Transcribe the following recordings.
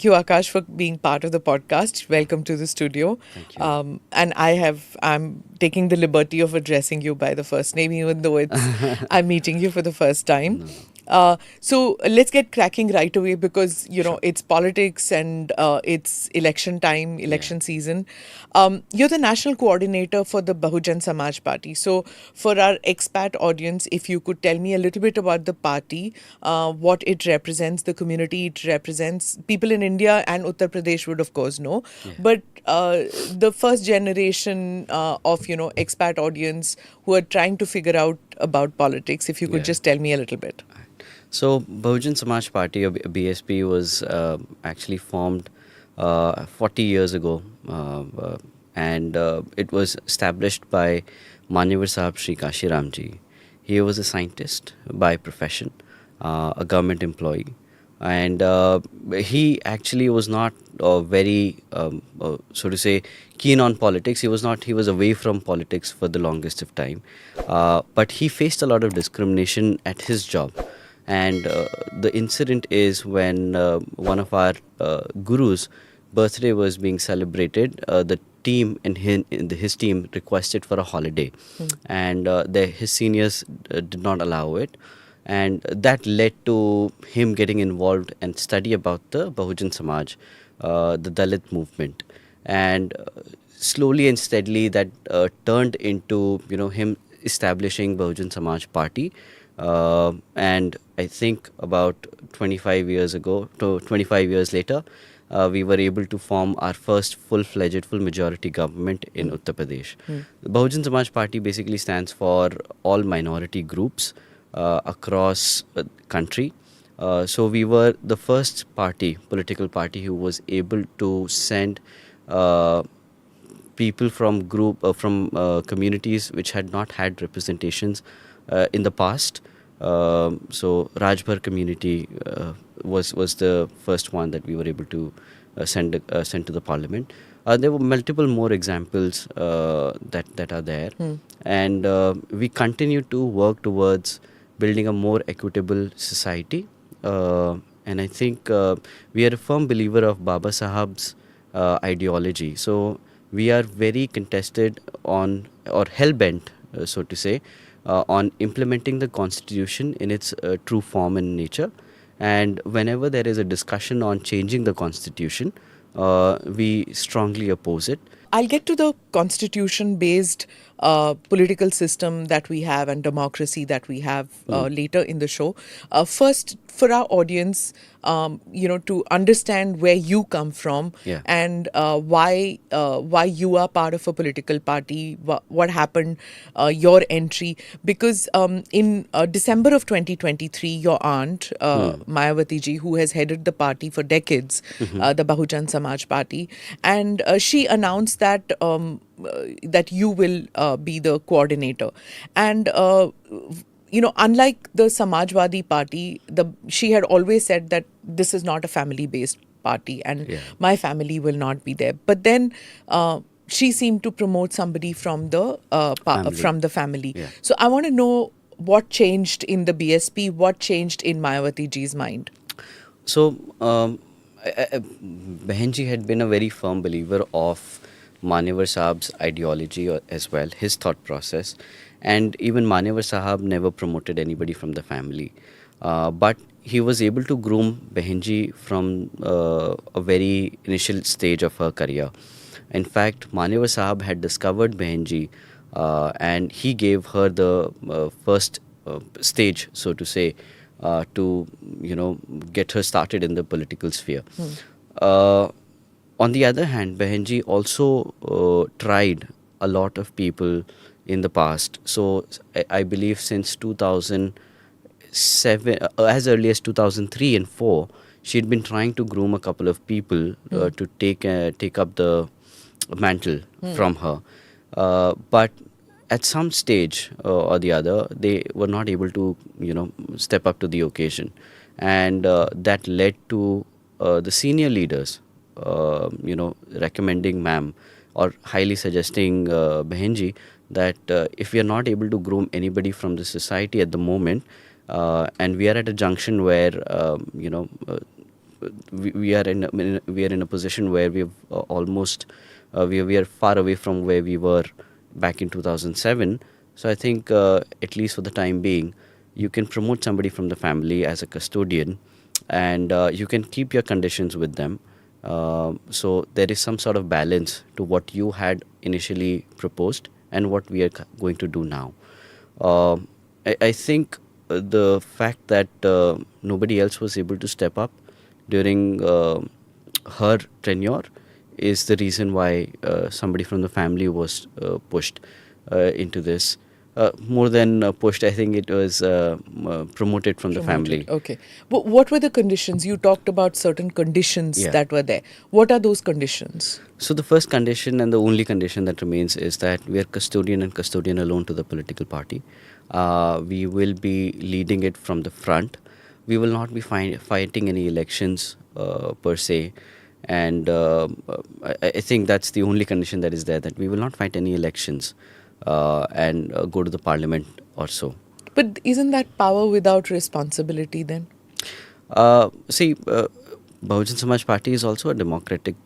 you, Akash, for being part of the podcast. Welcome to the studio. Thank you. And I'm taking the liberty of addressing you by the first name, even though I'm meeting you for the first time. No, no. So let's get cracking right away because Sure. it's politics and it's election time, Yeah. election season. You're the national coordinator for the Bahujan Samaj Party. So for our expat audience, if you could tell me a little bit about the party, what it represents, the community it represents. People in India and Uttar Pradesh would of course know, Yeah. but the first generation of expat audience who are trying to figure out about politics, if you could Yeah. just tell me a little bit. So, Bahujan Samaj Party, or BSP, was actually formed 40 years ago, and it was established by Manyavar Sahab Shri Kashi Ramji. He was a scientist by profession, a government employee, and he actually was not very, so to say, keen on politics. He was not. He was away from politics for the longest of time, but he faced a lot of discrimination at his job. And the incident is when one of our gurus' birthday was being celebrated. The team his team requested for a holiday, and his seniors did not allow it, and that led to him getting involved and study about the Bahujan Samaj, the Dalit movement, and slowly and steadily that turned into him establishing Bahujan Samaj Party, and I think about 25 years ago, to 25 years later, we were able to form our first full-fledged, full majority government in Uttar Pradesh. The Bahujan Samaj Party basically stands for all minority groups across country. So we were the first political party, who was able to send uh, people from communities which had not had representations in the past. So Rajbhar community was the first one that we were able to send to the parliament. There were multiple more examples that are there, and we continue to work towards building a more equitable society. And I think we are a firm believer of Baba Sahab's ideology. So we are very contested on, or hell bent, so to say, on implementing the constitution in its true form and nature. And whenever there is a discussion on changing the constitution, we strongly oppose it. I'll get to the constitution based political system that we have and democracy that we have later in the show. First, for our audience, to understand where you come from Yeah. and why you are part of a political party, what happened, your entry. Because in December of 2023, your aunt, Mayawati ji, who has headed the party for decades, the Bahujan Samaj Party, and she announced that you will be the coordinator. And unlike the Samajwadi Party, she had always said that this is not a family-based party, and Yeah. my family will not be there. But then she seemed to promote somebody from Family. from the family. Yeah. So I want to know what changed in the BSP, what changed in Mayawati ji's mind. So, Behenji had been a very firm believer of Manevar Sahab's ideology as well, his thought process. And even Manevar Sahab never promoted anybody from the family. But he was able to groom Behenji from a very initial stage of her career. In fact, Manevar Sahab had discovered Behenji, and he gave her the first stage, so to say, to get her started in the political sphere. Uh, on the other hand, Behenji also tried a lot of people in the past. So I believe since 2007, as early as 2003 and 4, she'd been trying to groom a couple of people to take up the mantle from her. But at some stage or the other, they were not able to, step up to the occasion, and that led to the senior leaders, recommending ma'am or highly suggesting Behenji that if we are not able to groom anybody from the society at the moment, and we are at a junction where we are we are in a position where we've almost we are far away from where we were back in 2007. So I think at least for the time being, you can promote somebody from the family as a custodian, and you can keep your conditions with them. So there is some sort of balance to what you had initially proposed and what we are going to do now. I think the fact that nobody else was able to step up during her tenure is the reason why somebody from the family was pushed into this. More than pushed, I think it was promoted from the family. Okay. What were the conditions? You talked about certain conditions Yeah. that were there. What are those conditions? So the first condition and the only condition that remains is that we are custodian and custodian alone to the political party. We will be leading it from the front. We will not be fighting any elections per se. And I think that's the only condition that is there, that we will not fight any elections and go to the parliament or so. But isn't that power without responsibility then? See, Bahujan Samaj Party is also a democratic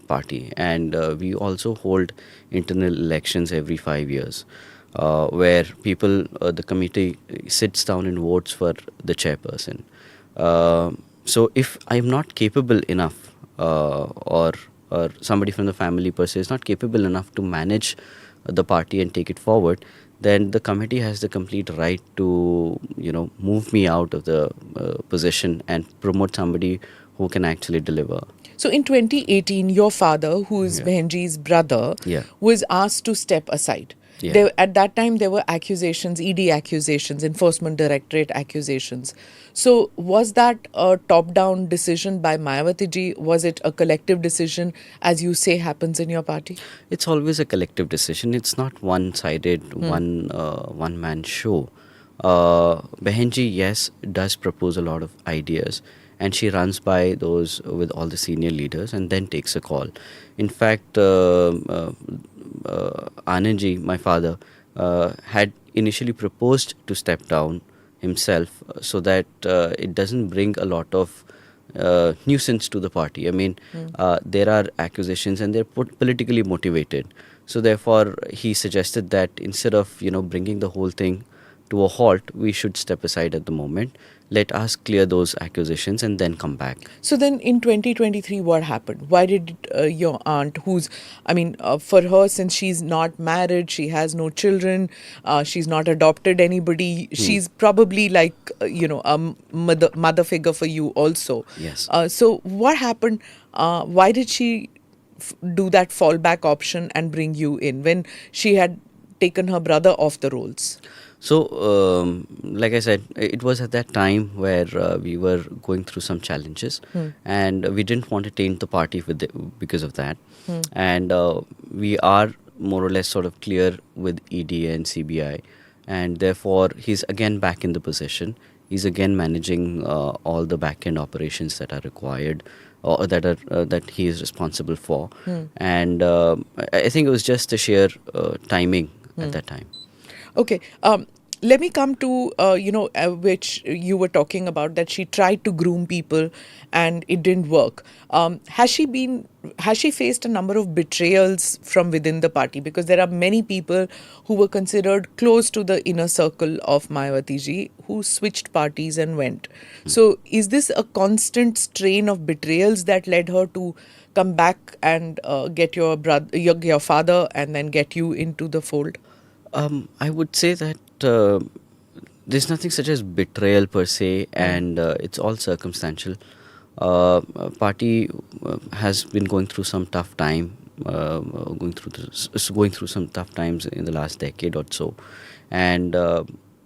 party, and we also hold internal elections every 5 years, where people, the committee sits down and votes for the chairperson. So, if I am not capable enough, or somebody from the family per se is not capable enough to manage the party and take it forward, then the committee has the complete right to, move me out of the position and promote somebody who can actually deliver. So in 2018, your father, who is Yeah. Behenji's brother, Yeah. was asked to step aside. Yeah. At that time, there were accusations, ED accusations, Enforcement Directorate accusations. So was that a top-down decision by Mayawati ji? Was it a collective decision, as you say happens in your party? It's always a collective decision. It's not one-sided, one-man show. Behenji, yes, does propose a lot of ideas, and she runs by those with all the senior leaders and then takes a call. In fact, Anandji, my father, had initially proposed to step down himself so that it doesn't bring a lot of nuisance to the party. I mean, there are accusations and they're politically motivated. So therefore, he suggested that instead of bringing the whole thing to a halt, we should step aside at the moment. Let us clear those accusations and then come back. So then in 2023, what happened? Why did your aunt, for her, since she's not married, she has no children, she's not adopted anybody, she's probably like, a mother figure for you also. Yes. So what happened? Why did she do that fallback option and bring you in when she had taken her brother off the rolls? So, like I said, it was at that time where we were going through some challenges, and we didn't want to taint the party because of that. And we are more or less sort of clear with ED and CBI, and therefore he's again back in the position. He's again managing all the back-end operations that are required, or that he is responsible for. And I think it was just the sheer timing at that time. Okay. Let me come to, which you were talking about, that she tried to groom people and it didn't work. Has she faced a number of betrayals from within the party? Because there are many people who were considered close to the inner circle of Mayawati ji who switched parties and went. So is this a constant strain of betrayals that led her to come back and get your brother, your father, and then get you into the fold? I would say that there's nothing such as betrayal per se, and it's all circumstantial. Party has been going through some tough time, going through some tough times in the last decade or so, and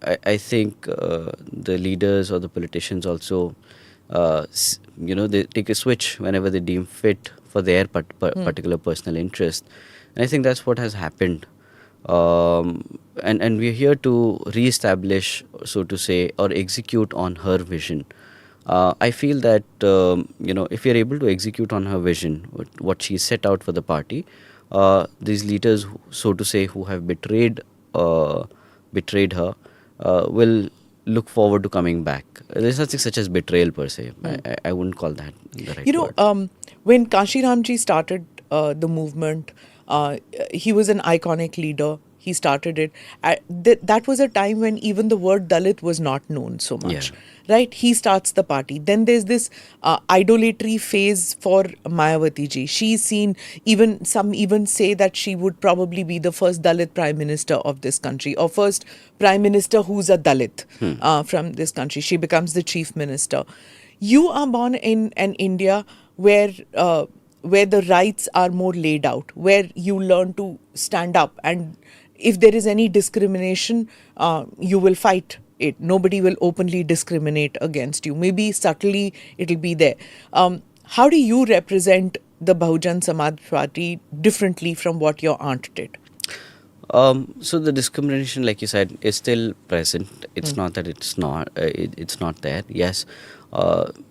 I think the leaders or the politicians also, they take a switch whenever they deem fit for their particular personal interest, and I think that's what has happened. And we're here to re-establish, so to say, or execute on her vision. I feel that if you're able to execute on her vision, what she set out for the party, these leaders, so to say, who have betrayed her, will look forward to coming back. There's nothing such as betrayal per se. I wouldn't call that the right word. When Kashi Ramji started the movement, he was an iconic leader. He started it. That was a time when even the word Dalit was not known so much. Yeah. Right? He starts the party. Then there's this idolatry phase for Mayawati ji. She's seen, some even say that she would probably be the first Dalit prime minister of this country, or first prime minister who's a Dalit from this country. She becomes the chief minister. You are born in an India where the rights are more laid out, where you learn to stand up, and if there is any discrimination, you will fight it. Nobody will openly discriminate against you. Maybe subtly it'll be there. How do you represent the Bahujan Samaj Party differently from what your aunt did? So the discrimination, like you said, is still present. It's not that it's not it's not there. Yes,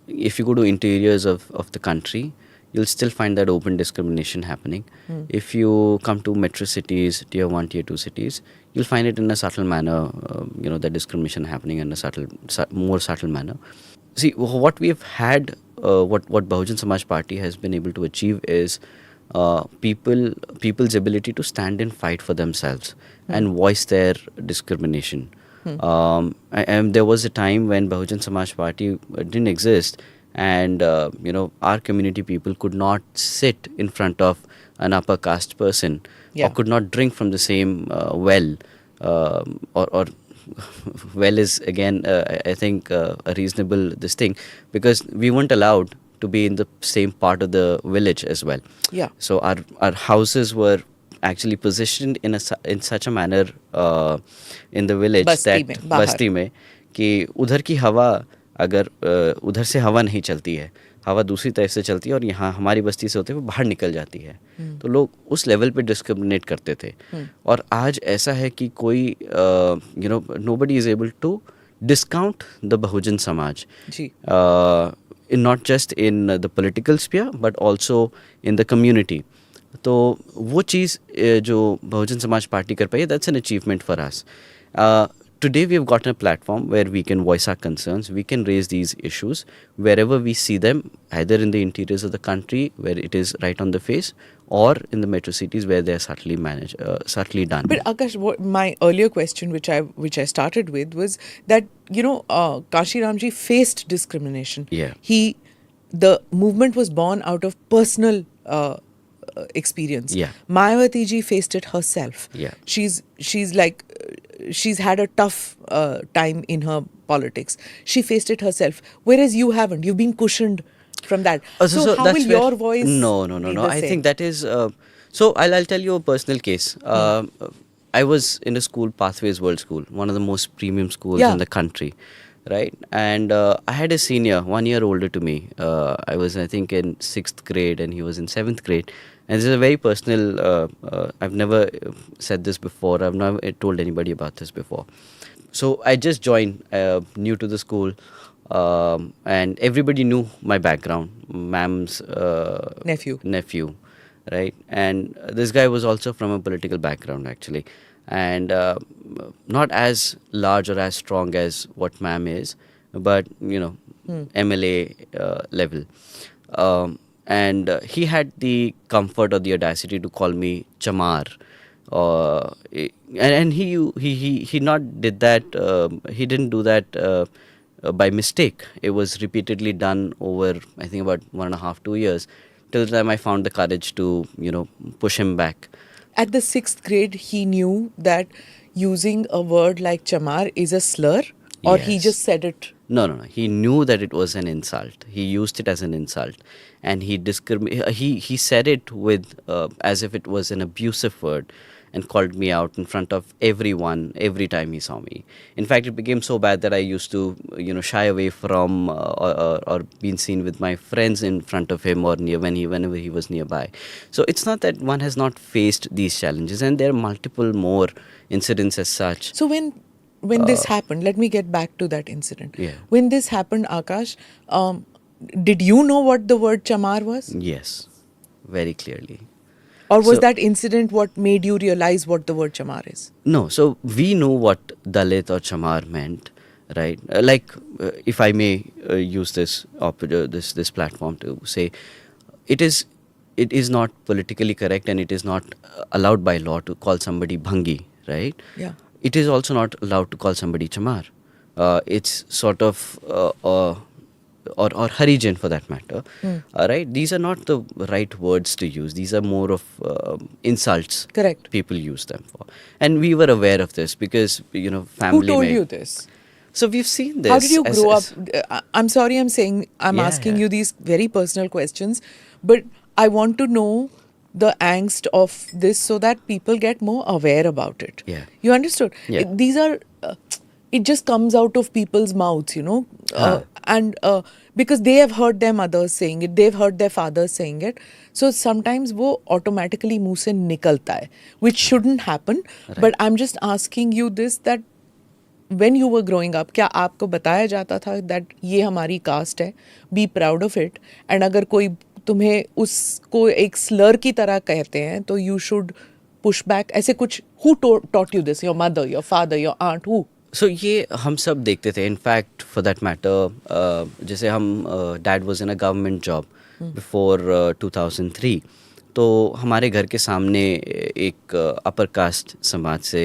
if you go to interiors of the country, you'll still find that open discrimination happening. If you come to metro cities, tier 1, tier 2 cities, you'll find it in a subtle manner. That discrimination happening in a more subtle manner. See, what we've had, what Bahujan Samaj Party has been able to achieve is people's ability to stand and fight for themselves and voice their discrimination. And there was a time when Bahujan Samaj Party didn't exist, and our community people could not sit in front of an upper caste person, or could not drink from the same well, or well is again I think a reasonable this thing, because we weren't allowed to be in the same part of the village as well. Yeah. So our houses were actually positioned in such a manner in the village बस्ती में कि उधर की हवा अगर उधर से हवा नहीं चलती है, हवा दूसरी तरफ से चलती है और यहाँ हमारी बस्ती से होते हुए बाहर निकल जाती है, तो लोग उस लेवल पे डिस्क्रिमिनेट करते थे. और आज ऐसा है कि कोई nobody is able to discount the Bahujan Samaj. Not just in the political sphere but also in the community. तो वो चीज़ जो बहुजन समाज पार्टी कर पाई है, that's an achievement for us. Today we have gotten a platform where we can voice our concerns, we can raise these issues wherever we see them, either in the interiors of the country where it is right on the face, or in the metro cities where they are subtly done. But Akash, my earlier question, which I started with, was that Kashi Ramji faced discrimination. Yeah. The movement was born out of personal experience. Yeah. Mayawati ji faced it herself. Yeah. She's had a tough time in her politics. She faced it herself, whereas you haven't. You've been cushioned from that. So how will your voice? No. I think that is. So I'll tell you a personal case. I was in a school, Pathways World School, one of the most premium schools in the country, right? And I had a senior, 1 year older to me. I was, I think, in 6th grade, and he was in 7th grade. And this is a very personal. I've never said this before. I've never told anybody about this before. So I just joined, new to the school. And everybody knew my background, ma'am's nephew, right? And this guy was also from a political background, actually, and not as large or as strong as what ma'am is, but MLA level. And he had the comfort or the audacity to call me Chamar. And he not did that. He didn't do that by mistake. It was repeatedly done over, I think, about 1.5, 2 years, till the time I found the courage to, push him back. At the 6th grade, he knew that using a word like Chamar is a slur, or he just said it? No. He knew that it was an insult. He used it as an insult, and he said it with as if it was an abusive word, and called me out in front of everyone every time he saw me. In fact, it became so bad that I used to, shy away from or being seen with my friends in front of him or whenever he was nearby. So it's not that one has not faced these challenges, and there are multiple more incidents as such. So when this happened, let me get back to that incident. Yeah. When this happened, Akash, did you know what the word Chamar was? Yes, very clearly. Or was that incident what made you realize what the word Chamar is? No, so we know what Dalit or Chamar meant, right? If I may use this platform to say, it is it is not politically correct, and it is not allowed by law to call somebody bhangi, right? Yeah. It is also not allowed to call somebody chamar. It's sort of or Harijan for that matter. Right? These are not the right words to use. These are more of insults. Correct. People use them for, and we were aware of this because Who family. told you this? So we've seen this. How did you as- grow up? as- I'm sorry, I'm Yeah, asking yeah. you these very personal questions, but I want to know the angst of this so that people get more aware about it. Yeah. You understood? Yeah. These are, it just comes out of people's mouths, and because they have heard their mothers saying it, they've heard their fathers saying it. So sometimes वो automatically मुंह से निकलता है, which shouldn't happen. But I'm just asking you this, that when you were growing up, क्या आपको बताया जाता था that ये हमारी कास्ट है, be proud of it, and अगर कोई तुम्हें उसको एक slur की तरह कहते हैं तो you should push back, ऐसे कुछ? Who taught you this? Your mother, your father, your aunt, who? So ये हम सब देखते थे. इनफैक्ट फॉर दैट मैटर, जैसे हम dad was in a government job before 2003. तो हमारे घर के सामने एक अपर कास्ट समाज से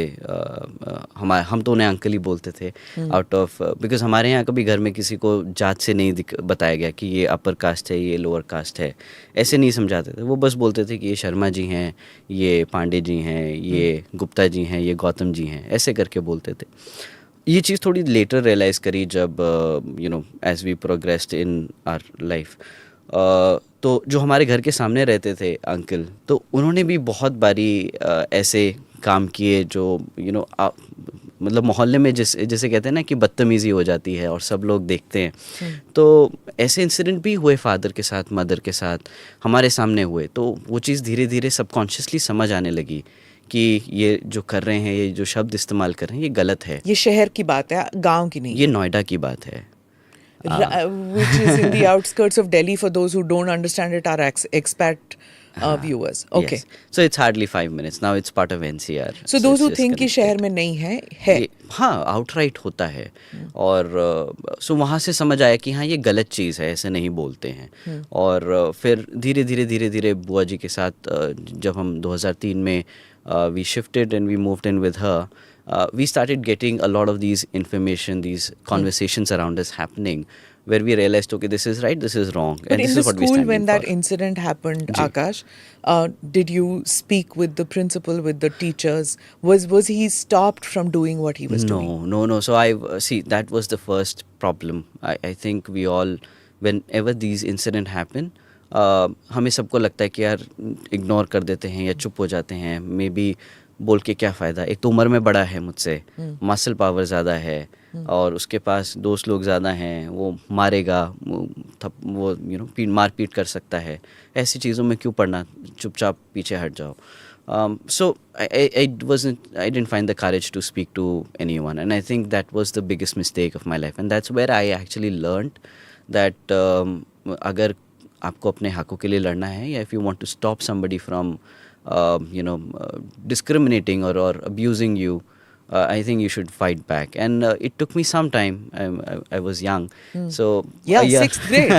हम तो उन्हें अंकल ही बोलते थे, आउट ऑफ बिकॉज हमारे यहाँ कभी घर में किसी को जात से नहीं बताया गया कि ये अपर कास्ट है, ये लोअर कास्ट है. ऐसे नहीं समझाते थे. वो बस बोलते थे कि ये शर्मा जी हैं, ये पांडे जी हैं, ये गुप्ता जी हैं, ये गौतम जी हैं, ऐसे करके बोलते थे. ये चीज़ थोड़ी लेटर रियलाइज़ करी जब as we progressed in our life. तो जो हमारे घर के सामने रहते थे अंकल, तो उन्होंने भी बहुत बारी ऐसे काम किए जो मतलब मोहल्ले में जैसे कहते हैं ना कि बदतमीज़ी हो जाती है और सब लोग देखते हैं. तो ऐसे इंसिडेंट भी हुए फादर के साथ, मदर के साथ, हमारे सामने हुए. तो वो चीज़ धीरे धीरे सबकॉन्शियसली समझ आने लगी कि ये जो कर रहे हैं, ये जो शब्द इस्तेमाल कर रहे हैं, ये गलत है. ये शहर की बात है, गांव की नहीं. ये नोएडा की बात है. Which is in the outskirts of Delhi, for those who don't understand it, are expat viewers. Okay. Yes. So it's hardly 5 minutes. Now it's part of NCR. So those it's who just think कि connected. शहर में नहीं है. हाँ, outright होता है. और सो वहाँ से समझ आया कि हाँ, ये गलत चीज़ है, ऐसे नहीं बोलते हैं. और फिर धीरे धीरे बुआ जी के साथ जब हम 2003 में we shifted and we moved in with her, we started getting a lot of these information, these conversations around us happening, where we realized, okay, this is right, this is wrong, But and in this the is what we school, stand when that for. incident happened, Akash, did you speak with the principal, with the teachers? Was he stopped from doing what he was doing? No. So I see, that was the first problem. I think we all, whenever these incident happen, हमें सबको लगता है कि यार ignore कर देते हैं या चुप हो जाते हैं. मे बी बोल के क्या फ़ायदा. एक तो उम्र में बड़ा है मुझसे, मसल पावर ज़्यादा है, और उसके पास दोस्त लोग ज़्यादा हैं, वो मारेगा, वो मार पीट कर सकता है. ऐसी चीज़ों में क्यों पढ़ना, चुपचाप पीछे हट जाओ. So I didn't find the courage to speak to anyone, and I think that was the biggest mistake of my life, and that's where I actually learned that अगर आपको अपने हकों के लिए लड़ना है, या if you want to stop somebody from discriminating or abusing you, I think you should fight back. And it took me some time. I was young, so Yeah, a year. 6th grade.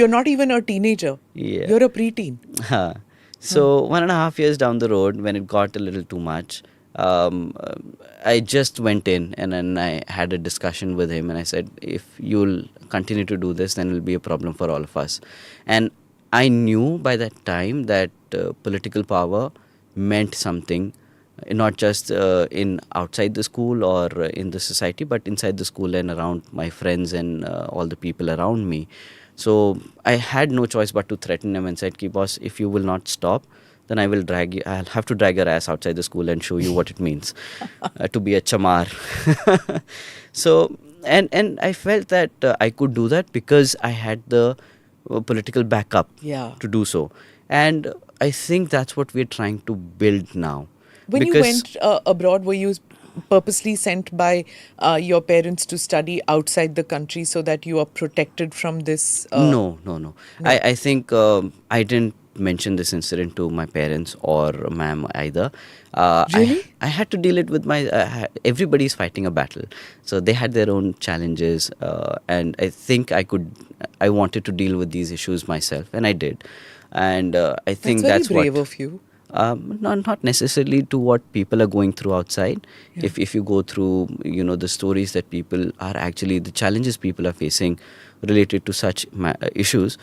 You're not even a teenager. Yeah. You're a preteen. Huh. So 1.5 years down the road, when it got a little too much, I just went in and then I had a discussion with him, and I said, if you'll continue to do this, then it'll be a problem for all of us. And I knew by that time that political power meant something, not just in outside the school or in the society, but inside the school and around my friends and all the people around me. So I had no choice but to threaten him and said, "Ki boss, if you will not stop, then I will drag you. I'll have to drag your ass outside the school and show you what it means to be a chamar." So and I felt that I could do that because I had the political backup Yeah. to do so, and I think that's what we're trying to build now. When you Because- went abroad, were you purposely sent by your parents to study outside the country so that you are protected from this? No. I think I didn't mention this incident to my parents or ma'am either. Really? I had to deal it with my. Everybody's fighting a battle, so they had their own challenges, and I think I wanted to deal with these issues myself, and I did. And I think That's very that's brave what. of you. Not necessarily to what people are going through outside. Yeah. If you go through the stories that people are actually, the challenges people are facing related to such issues,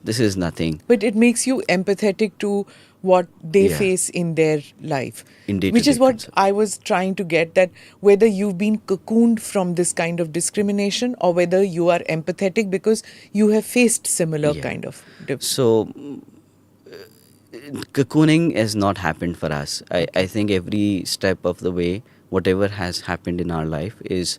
this is nothing But it makes you empathetic to what they Yeah. face in their life. In day-to-day Which is what concept. I was trying to get, that whether you've been cocooned from this kind of discrimination or whether you are empathetic because you have faced similar Yeah. kind of So cocooning has not happened for us. I think every step of the way, whatever has happened in our life is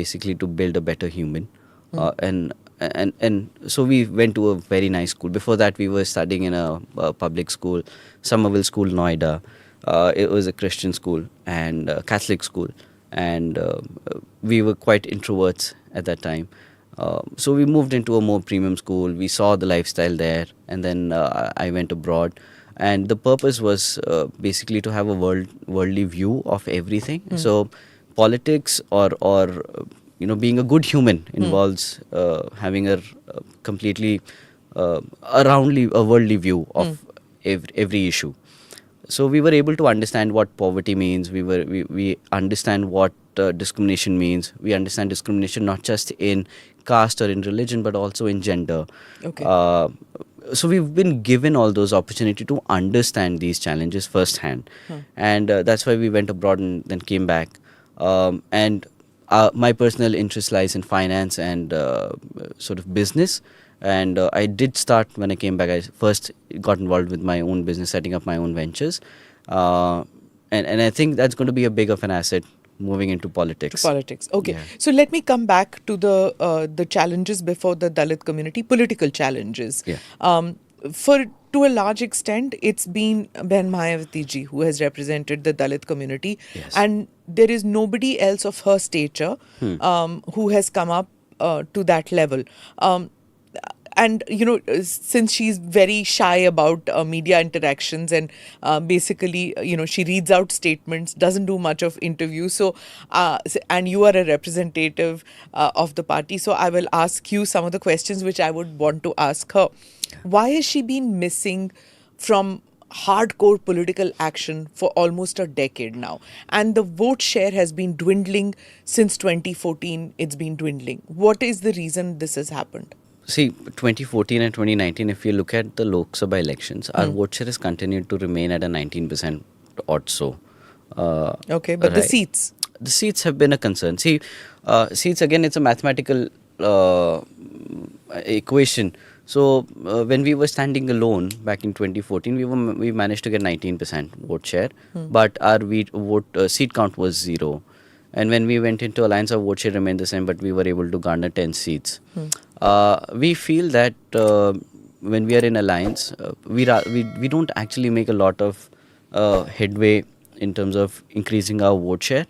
basically to build a better human. And so we went to a very nice school. Before that, we were studying in a public school, Somerville School, Noida. It was a Christian school and a Catholic school, and we were quite introverts at that time. So we moved into a more premium school. We saw the lifestyle there, and then I went abroad. And the purpose was basically to have a worldly view of everything. So politics or being a good human involves having a completely a worldly view of every issue. So we were able to understand what poverty means. We understand what discrimination means. We understand discrimination not just in caste or in religion, but also in gender. Okay. So we've been given all those opportunity to understand these challenges firsthand, and that's why we went abroad and then came back. And my personal interest lies in finance and sort of business. And I did start when I came back. I first got involved with my own business, setting up my own ventures, and I think that's going to be a big of an asset moving into politics. Politics. Okay. Yeah. So let me come back to the challenges before the Dalit community, political challenges. Yeah. To a large extent, it's been Ben Mayawati ji who has represented the Dalit community, Yes. and there is nobody else of her stature who has come up to that level. And since she's very shy about media interactions and basically she reads out statements, doesn't do much of interviews, so and you are a representative of the party, so I will ask you some of the questions which I would want to ask her. Why has she been missing from hardcore political action for almost a decade now, and the vote share has been dwindling since 2014? It's been dwindling. What is the reason this has happened? See, 2014 and 2019, if you look at the Lok Sabha elections, our vote share has continued to remain at a 19% or so. Okay, but the right. seats. The seats have been a concern. See, seats, again, it's a mathematical equation. So when we were standing alone back in 2014, we managed to get 19% vote share, but our seat count was 0. And when we went into alliance, our vote share remained the same, but we were able to garner 10 seats. We feel that when we are in alliance, we don't actually make a lot of headway in terms of increasing our vote share,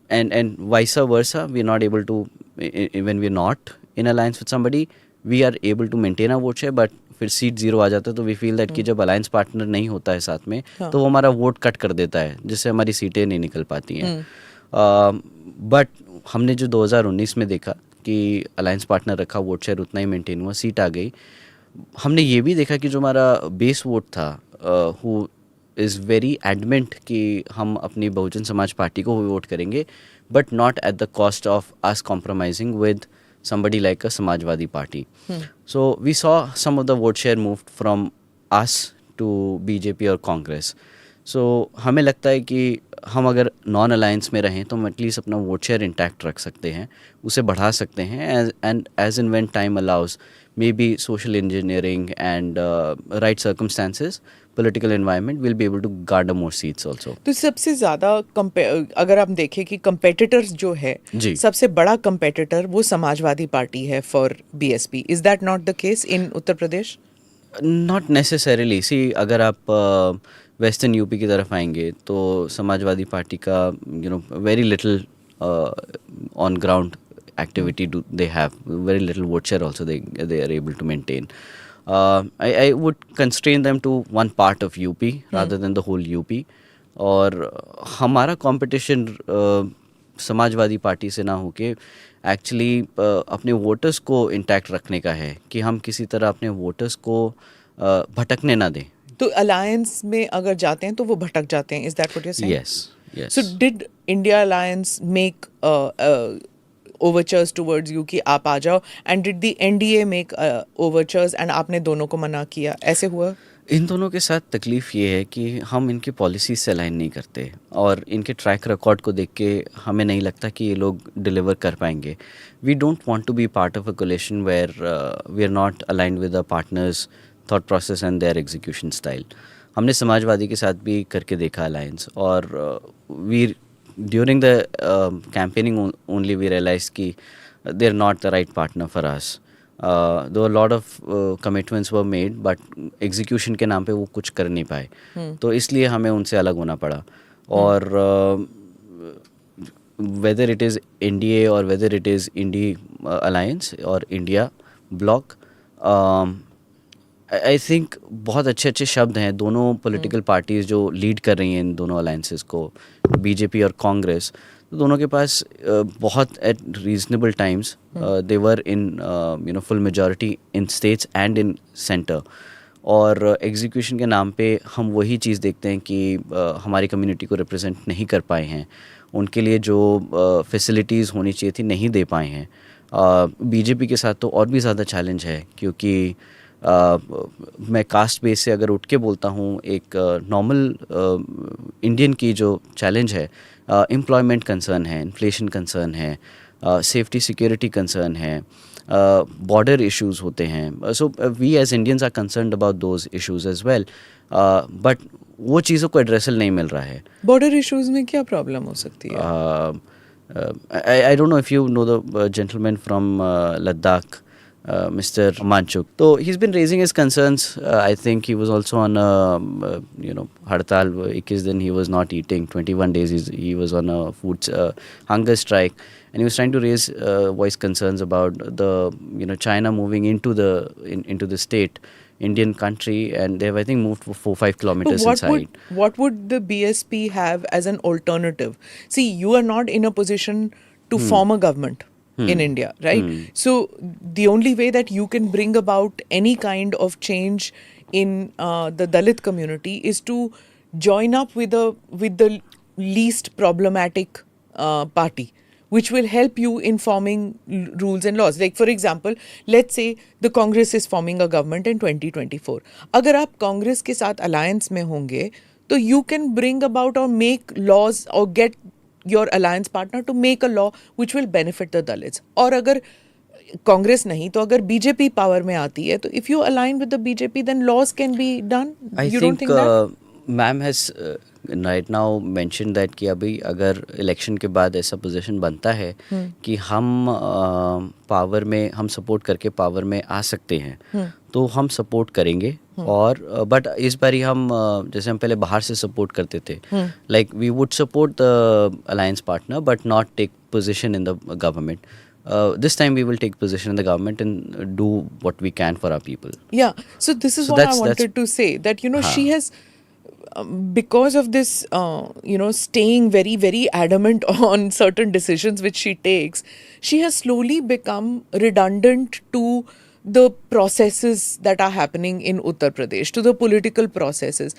and vice versa. We're not able to, when we're not in alliance with somebody, we are able to maintain our vote share, but फिर seat 0 आ जाता है तो we feel that कि जब alliance partner नहीं होता है साथ में तो वो हमारा वोट कट कर देता है, जिससे हमारी सीटें नहीं निकल पाती हैं. बट हमने जो 2019 में देखा कि अलायंस पार्टनर रखा, वोट शेयर उतना ही मेंटेन हुआ, सीट आ गई. हमने ये भी देखा कि जो हमारा बेस वोट था, हु इज़ वेरी एडमेंट कि हम अपनी बहुजन समाज पार्टी को वोट करेंगे, but not at the cost of us compromising with somebody like a Samajwadi Party. So we saw some of the vote share moved from us to BJP or Congress. So हमें लगता है कि हम अगर non alliance में रहें तो हम एटलीस्ट अपना वोट शेयर इंटैक्ट रख सकते हैं, उसे बढ़ा सकते हैं, and as in when time allows, may be social engineering and right circumstances, political environment, will be able to garner more seats also. तो सबसे ज़्यादा अगर आप देखें कि कंपेटिटर्स जो है, सबसे बड़ा कंपेटिटर वो समाजवादी पार्टी है for BSP. Is that not the case in Uttar Pradesh? Not necessarily. See, अगर आप वेस्टर्न यूपी की तरफ आएंगे तो समाजवादी पार्टी का very little on ground activity they have, very little vote share also they are able to maintain. I would constrain them to one part of UP rather than the whole UP. और हमारा competition Samajwadi party से ना होके actually अपने voters को intact रखने का है कि हम किसी तरह अपने वोटर्स को भटकने ना दें. तो अलायंस में अगर जाते हैं तो वो भटक जाते हैं. Is that what you are saying? Yes. So did India Alliance make overtures towards you कि आप आ जाओ, and did the NDA make overtures and आपने दोनों को मना किया? ऐसे हुआ? इन दोनों के साथ तकलीफ़ ये है कि हम इनकी पॉलिसी से अलाइन नहीं करते और इनके ट्रैक रिकॉर्ड को देख के हमें नहीं लगता कि ये लोग डिलीवर कर पाएंगे. We don't want to be part of a coalition where we are not aligned with the partners thought process and their execution style. हमने समाजवादी के साथ भी करके देखा अलायंस और we during the campaigning only we realize कि they are not the right partner for us. Though a lot of commitments were made but execution के नाम पे वो कुछ कर नहीं पाए. तो इसलिए हमें उनसे अलग होना पड़ा. और whether it is NDA or whether it is Indie Alliance or India Bloc, I think बहुत अच्छे अच्छे शब्द हैं. दोनों पॉलिटिकल पार्टीज़ जो लीड कर रही हैं इन दोनों अलायंसेस को, बीजेपी और कांग्रेस, तो दोनों के पास बहुत eight reasonable times they were in full majority in states and in centre. और एग्जीक्यूशन के नाम पे हम वही चीज़ देखते हैं कि हमारी कम्युनिटी को रिप्रेजेंट नहीं कर पाए हैं. उनके लिए जो फैसिलिटीज़ होनी चाहिए थी नहीं दे पाए हैं. बीजेपी के साथ तो और भी ज़्यादा चैलेंज है क्योंकि मैं कास्ट बेस से अगर उठ के बोलता हूँ, एक नॉर्मल इंडियन की जो चैलेंज है, एम्प्लॉयमेंट कंसर्न है, इन्फ्लेशन कंसर्न है, सेफ्टी सिक्योरिटी कंसर्न है, बॉर्डर इश्यूज़ होते हैं. So we as Indians are concerned about those issues as well, but वो चीज़ों को एड्रेसल नहीं मिल रहा है. बॉर्डर इश्यूज़ में क्या प्रॉब्लम हो सकती है? I don't know if you know the gentleman from Ladakh, Mr. Manchuk. So he's been raising his concerns. I think he was also on Hartal. 21 दिन he was not eating. 21 days he was on a food hunger strike, and he was trying to raise voice concerns about the China moving into the state, Indian country, and they have, I think, moved for 4-5 kilometers inside. What would the BSP have as an alternative? See, you are not in a position to form a government in India, right? So the only way that you can bring about any kind of change in the Dalit community is to join up with the least problematic party, which will help you in forming rules and laws. Like, for example, let's say the Congress is forming a government in 2024. अगर आप कांग्रेस के साथ alliance में होंगे, तो you can bring about or make laws or get your alliance partner to make a law which will benefit the Dalits. और अगर कांग्रेस नहीं तो अगर बीजेपी पावर में आती है, तो if you align with the BJP, then laws can be done. You don't think that? Ma'am has right now mentioned that कि अभी अगर इलेक्शन के बाद ऐसा पोजीशन बनता है कि हम पावर में हम सपोर्ट करके पावर में आ सकते हैं, तो हम सपोर्ट करेंगे. और बट इस बारी हम जैसे हम पहले बाहर से सपोर्ट करते थे, like we would support the alliance partner but not take position in the government. This time we will take position in the government and do what we can for our people. Yeah, so this is what I wanted to say, that she has because of this staying very, very adamant on certain decisions which she takes, she has slowly become redundant to the processes that are happening in Uttar Pradesh, to the political processes.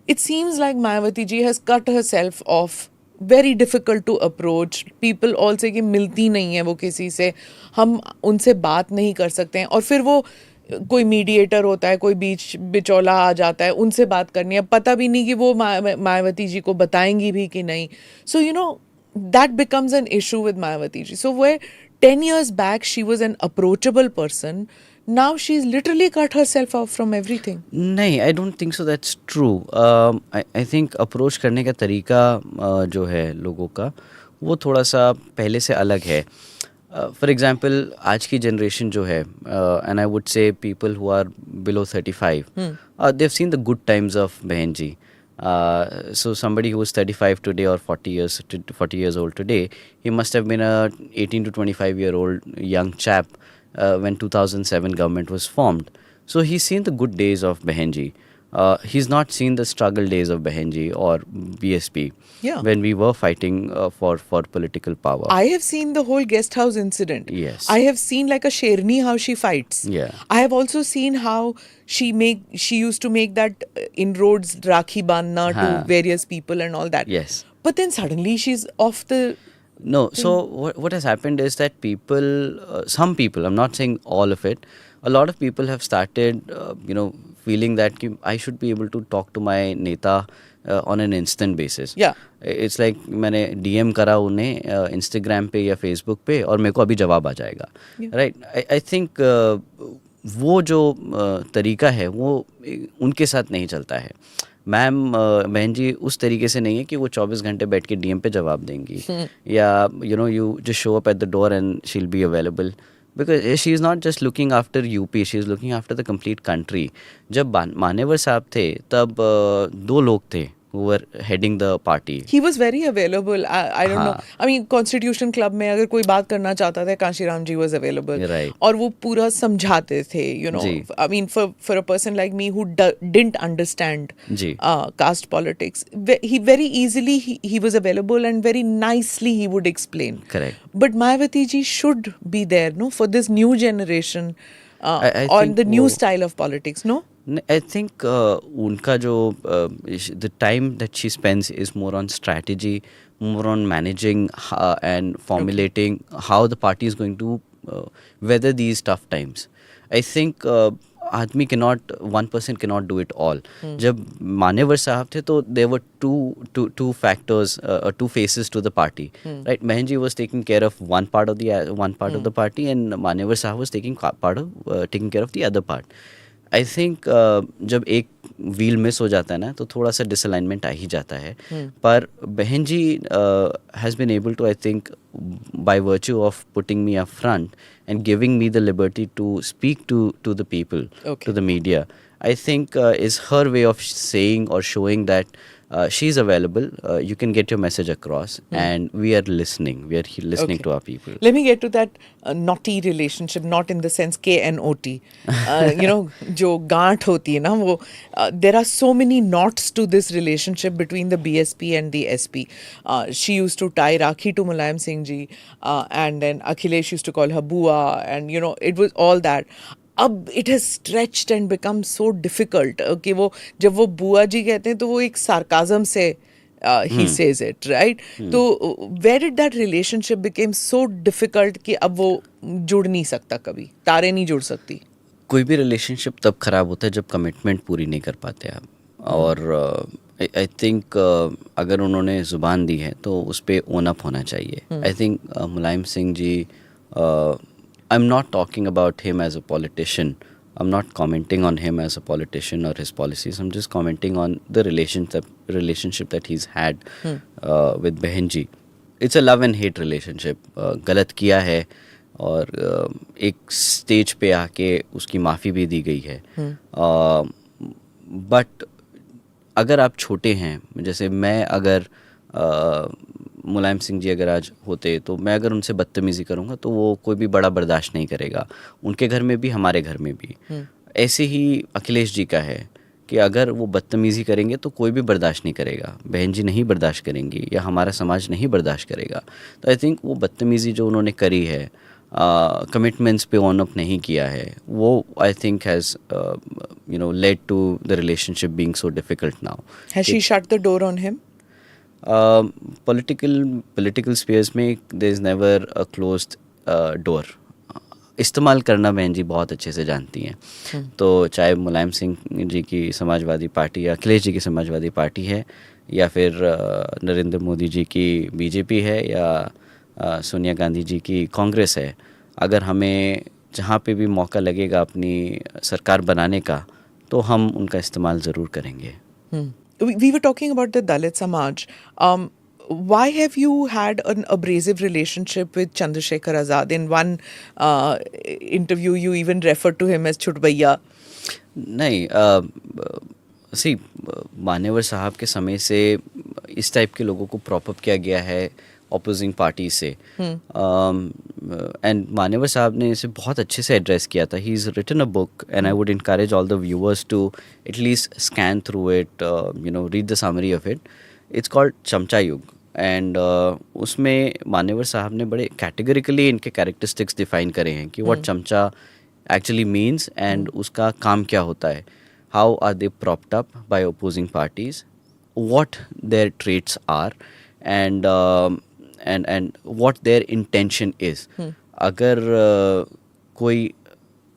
It seems like Mayawati ji has cut herself off. Very difficult to approach. People all say कि मिलती नहीं है वो किसी से, हम उनसे बात नहीं कर सकते हैं. और फिर वो कोई मीडिएटर होता है, कोई बीच बिचौला आ जाता है, उनसे बात करनी है, पता भी नहीं कि वो मायावती जी को बताएंगी भी कि नहीं. So that becomes an issue with Mayawati ji. So where 10 years back she was an approachable person, now she's literally cut herself off from everything. नहीं, I don't think so that's true. I think approach करने का तरीका जो है लोगों का, वो थोड़ा सा पहले से अलग है. फॉर एग्जाम्पल आज की जनरेशन जो है, and I would say people who are below 35, they have seen the good times of Behen ji. So somebody who is 35 today or 40 years old today, he must have been a 18 to 25 year old young chap when 2007 government was formed. So he's seen the good days of Behenji. He's not seen the struggle days of Behenji or BSP Yeah. when we were fighting for political power. I have seen the whole guest house incident. Yes. I have seen like a Sherni how she fights. Yeah. I have also seen how she used to make that inroads Rakhi Bandhna to various people and all that. Yes. But then suddenly she's off the. No, so what has happened is that people, some people, I'm not saying all of it, a lot of people have started, feeling that I should be able to talk to my neta on an instant basis. Yeah. It's like मैंने DM करा उन्हें Instagram पे या Facebook पे और मेरे को अभी जवाब आ जाएगा. Right? I think वो जो तरीका है वो उनके साथ नहीं चलता है. मैम बहन जी उस तरीके से नहीं है कि वो 24 घंटे बैठ के DM पे जवाब देंगी या you just show up at the door and she'll be available. Because she is not just looking after UP, she is looking after the complete country. जब मानेवर साहब थे तब दो लोग थे who were heading the party. He was very available. I don't know. I mean, Constitution Club में अगर कोई बात करना चाहता था, कांशीराम जी was available. Right. और वो पूरा समझाते थे, I mean, for a person like me who didn't understand caste politics, he very easily he was available and very nicely he would explain. Correct. But Mayawati ji should be there, no, for this new generation I on the new वो, style of politics, no? I think उनका जो the time that she spends is more on strategy, more on managing and formulating how the party is going to weather these tough times. I think one person cannot do it all. जब मानेवर साहब थे तो there were two factors, two faces to the party. Right? Behenji was taking care of one part of the party and मानेवर साहब was taking care of the other part. I think जब एक wheel miss हो जाता है ना तो थोड़ा सा डिसअलाइनमेंट आ ही जाता है. पर बहन जी has been able to I think by virtue of putting me up front and giving me the liberty to speak to the people, to the media, I think is her way of saying or showing that she's available. You can get your message across, and we are listening. We are listening to our people. Let me get to that naughty relationship, not in the sense KNOT. जो गांठ होती है ना वो. There are so many knots to this relationship between the BSP and the SP. She used to tie Rakhi to Mulayam Singh ji, and then Akhilesh used to call her Bua, and it was all that. अब it has stretched and become so difficult कि वो जब वो बुआ जी कहते हैं तो वो एक सार्काज्म से ही सेज इट, राइट? तो where did that relationship became so difficult कि अब वो जुड़ नहीं सकता, कभी तारे नहीं जुड़ सकती? कोई भी रिलेशनशिप तब खराब होता है जब कमिटमेंट पूरी नहीं कर पाते आप. और आई थिंक अगर उन्होंने ज़ुबान दी है तो उस पर ओन अप होना चाहिए. I think Mulayam Singh ji, I'm not talking about him as a politician. I'm not commenting on him as a politician or his policies. I'm just commenting on the relationship that he's had with Behenji. It's a love and hate relationship. गलत किया है और एक stage पे आके उसकी माफ़ी भी दी गई है. बट अगर आप छोटे हैं, जैसे मैं अगर मुलायम सिंह जी अगर आज होते तो मैं अगर उनसे बदतमीज़ी करूँगा तो वो कोई भी बड़ा बर्दाश्त नहीं करेगा, उनके घर में भी हमारे घर में भी. ऐसे ही अखिलेश जी का है कि अगर वो बदतमीज़ी करेंगे तो कोई भी बर्दाश्त नहीं करेगा, बहन जी नहीं बर्दाश्त करेंगी या हमारा समाज नहीं बर्दाश्त करेगा. तो आई थिंक वो बदतमीज़ी जो उन्होंने करी है, कमिटमेंट्स पे ऑन अप नहीं किया है, वो I think has led to the relationship being so difficult now. Has she shut the door on him? Political space में there is never a closed door. इस्तेमाल करना बहन जी बहुत अच्छे से जानती हैं. तो चाहे मुलायम सिंह जी की समाजवादी पार्टी या अखिलेश जी की समाजवादी पार्टी है या फिर नरेंद्र मोदी जी की बीजेपी है या सोनिया गांधी जी की कांग्रेस है, अगर हमें जहाँ पे भी मौका लगेगा अपनी सरकार बनाने का तो हम उनका इस्तेमाल ज़रूर करेंगे. We were talking about the Dalit Samaj. Why have you had an abrasive relationship with Chandrasekhar Azad? In one interview, you even referred to him as Chutbaiya. नहीं, मानेवर साहब के समय से इस टाइप के लोगों को प्रॉप अप किया गया है. ऑपोजिंग पार्टी से, एंड मानेवर साहब ने इसे बहुत अच्छे से एड्रेस किया था. He is written a book and I would encourage all the viewers to at least scan through it, read the summary of it. It's called Chamcha Yug. And उसमें मानेवर साहब ने बड़े कैटेगरिकली इनके कैरेक्टरिस्टिक्स डिफाइन करे हैं कि व्हाट चमचा एक्चुअली मीन्स एंड उसका काम क्या होता है. How are they propped up by opposing parties, what their traits are, and what their intention is. अगर कोई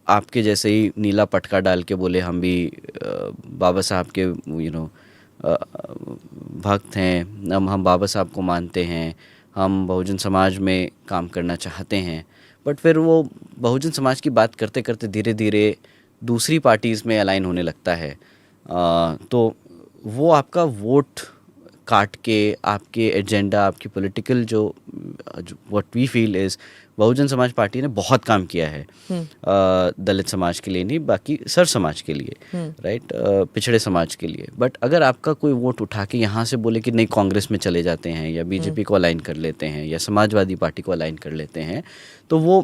आपके जैसे ही नीला पटका डाल के बोले हम भी बाबा साहब के भक्त हैं, हम बाबा साहब को मानते हैं, हम बहुजन समाज में काम करना चाहते हैं, बट फिर वो बहुजन समाज की बात करते करते धीरे धीरे दूसरी पार्टीज़ में अलाइन होने लगता है, तो वो आपका वोट काट के आपके एजेंडा, आपकी पॉलिटिकल जो what we feel is, Bahujan Samaj party ने बहुत काम किया है दलित समाज के लिए नहीं, बाकी सर समाज के लिए, राइट, पिछड़े समाज के लिए. बट अगर आपका कोई वोट उठा के यहाँ से बोले कि नहीं कांग्रेस में चले जाते हैं या बीजेपी को अलाइन कर लेते हैं या समाजवादी पार्टी को अलाइन कर लेते हैं, तो वो